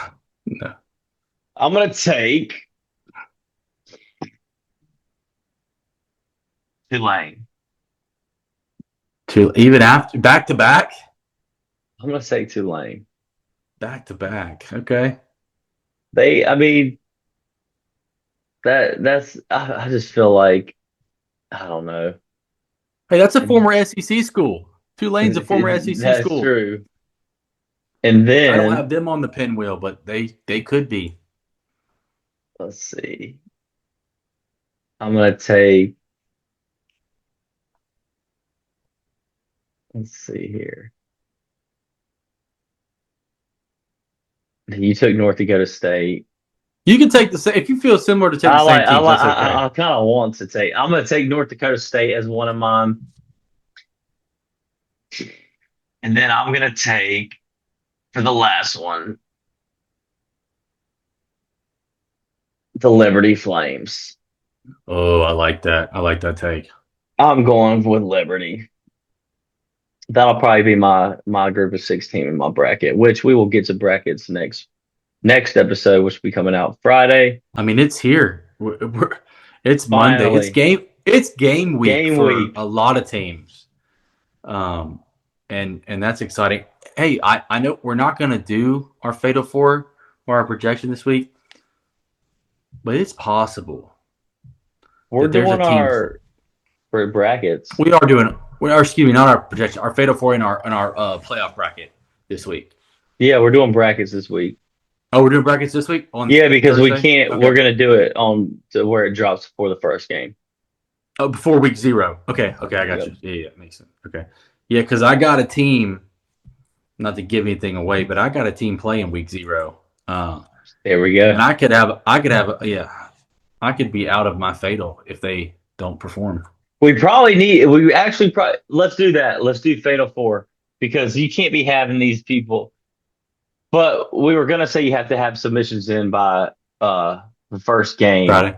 Speaker 1: I'm going to take Tulane.
Speaker 2: To even after back to back,
Speaker 1: I'm gonna say Tulane.
Speaker 2: back to back. Okay.
Speaker 1: I mean, that's. I just feel like I don't know.
Speaker 2: Hey, that's a former SEC school. Tulane's a former SEC
Speaker 1: That's
Speaker 2: school.
Speaker 1: true. And
Speaker 2: I don't
Speaker 1: then
Speaker 2: have them on the pinwheel, but they could be.
Speaker 1: let's see. I'm gonna take. Let's see here. You took North Dakota State.
Speaker 2: You can take the same if you feel similar to take the same teams. That's okay.
Speaker 1: I kind of want to take. I'm gonna take North Dakota State as one of mine, and then I'm gonna take for the last one the Liberty Flames.
Speaker 2: Oh, I like that. I like that take.
Speaker 1: I'm going with Liberty. That'll probably be my group of 16 in my bracket, which we will get to brackets next episode, which will be coming out Friday.
Speaker 2: I mean, it's here. It's Monday. It's
Speaker 1: Finally,
Speaker 2: game week
Speaker 1: game
Speaker 2: for
Speaker 1: week.
Speaker 2: a lot of teams. And that's exciting. Hey, I know we're not going to do our Fatal Four or our projection this week, but it's possible
Speaker 1: We're
Speaker 2: that there's a
Speaker 1: doing
Speaker 2: team.
Speaker 1: our for brackets.
Speaker 2: We are doing. We are, excuse me, not our projection. Our Fatal Four in our playoff bracket this week.
Speaker 1: Yeah, we're doing brackets this week.
Speaker 2: Oh, we're doing brackets this week on
Speaker 1: Yeah, because we
Speaker 2: Thursday?
Speaker 1: can't.
Speaker 2: Okay.
Speaker 1: We're gonna do it on to where it drops before the first game.
Speaker 2: Oh, before week 0. Okay, I got
Speaker 1: Yep.
Speaker 2: you. Yeah, makes sense. Okay, yeah, because I got a team. Not to give anything away, but I got a team playing week 0.
Speaker 1: There we go.
Speaker 2: And I could be out of my fatal if they don't perform.
Speaker 1: We actually probably let's do that. Let's do Fatal Four because you can't be having these people. But we were gonna say you have to have submissions in by the first game.
Speaker 2: Friday.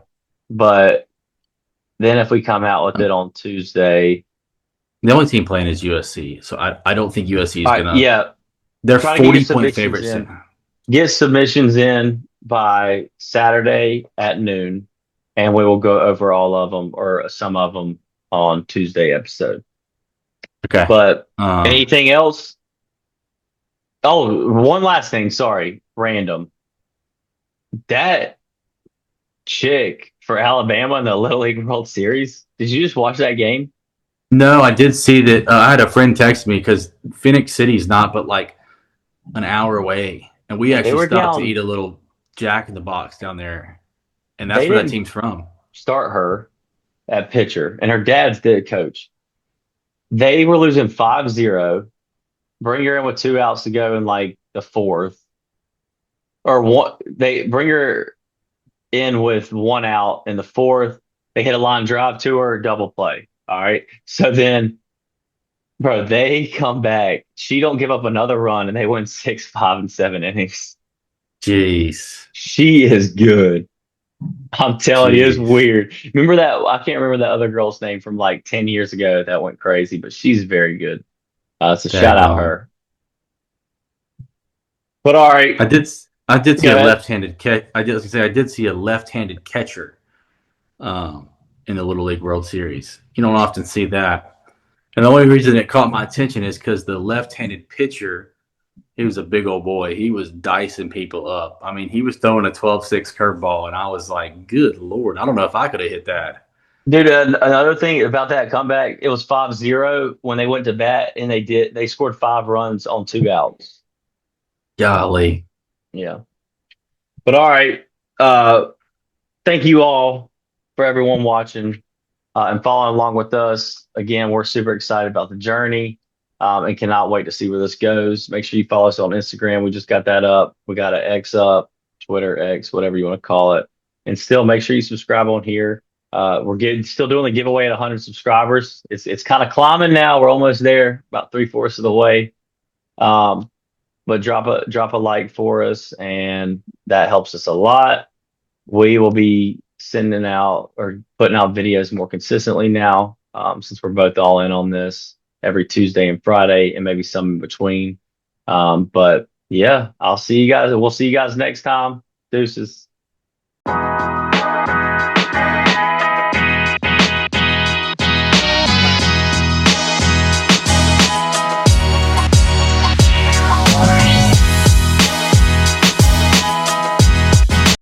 Speaker 1: But then if we come out with it on Tuesday,
Speaker 2: The only team playing is USC, so I don't think USC is gonna.
Speaker 1: yeah,
Speaker 2: They're
Speaker 1: try to get your
Speaker 2: 40-point
Speaker 1: submissions
Speaker 2: favorites.
Speaker 1: in. Get submissions in by Saturday at noon, and we will go over all of them or some of them on Tuesday episode.
Speaker 2: Okay.
Speaker 1: But anything else? Oh, one last thing. Sorry, random. That chick for Alabama in the Little League World Series. Did you just watch that game?
Speaker 2: No, I did see that. I had a friend text me because Phoenix City's not but like an hour away, and we actually stopped to eat a little Jack in the Box down there, and that's where that team's from.
Speaker 1: Start her at pitcher, and her dad's the coach. They were losing 5-0. Bring her in with 2 outs to go in like the 4th, or one. They bring her in with 1 out in the 4th. They hit a line drive to her, double play. All right. So then, bro, they come back. She don't give up another run, and they win 6, 5, and 7 innings.
Speaker 2: Jeez.
Speaker 1: She is good. I'm telling you, it's weird. Remember that? I can't remember that other girl's name from like 10 years ago that went crazy, but she's very good. So shout out her. But all right.
Speaker 2: I did see a left-handed catch. I did see a left-handed catcher in the Little League World Series. You don't often see that. And the only reason it caught my attention is because the left-handed pitcher, he was a big old boy. He was dicing people up. I mean, he was throwing a 12-6 curveball, and I was like, good Lord, I don't know if I could have hit that.
Speaker 1: Dude, another thing about that comeback, it was 5-0 when they went to bat, and they scored 5 runs on 2 outs.
Speaker 2: Golly.
Speaker 1: Yeah. But all right. Thank you all for everyone watching and following along with us. Again, we're super excited about the journey and cannot wait to see where this goes. Make sure you follow us on Instagram. We just got that up. We got an X up, Twitter, X, whatever you want to call it. And still make sure you subscribe on here. We're still doing the giveaway at 100 subscribers. It's kind of climbing now. We're almost there, about 3/4 of the way. But drop a like for us, and that helps us a lot. We will be sending out or putting out videos more consistently now, since we're both all in on this every Tuesday and Friday, and maybe some in between. But yeah, I'll see you guys. We'll see you guys next time. Deuces.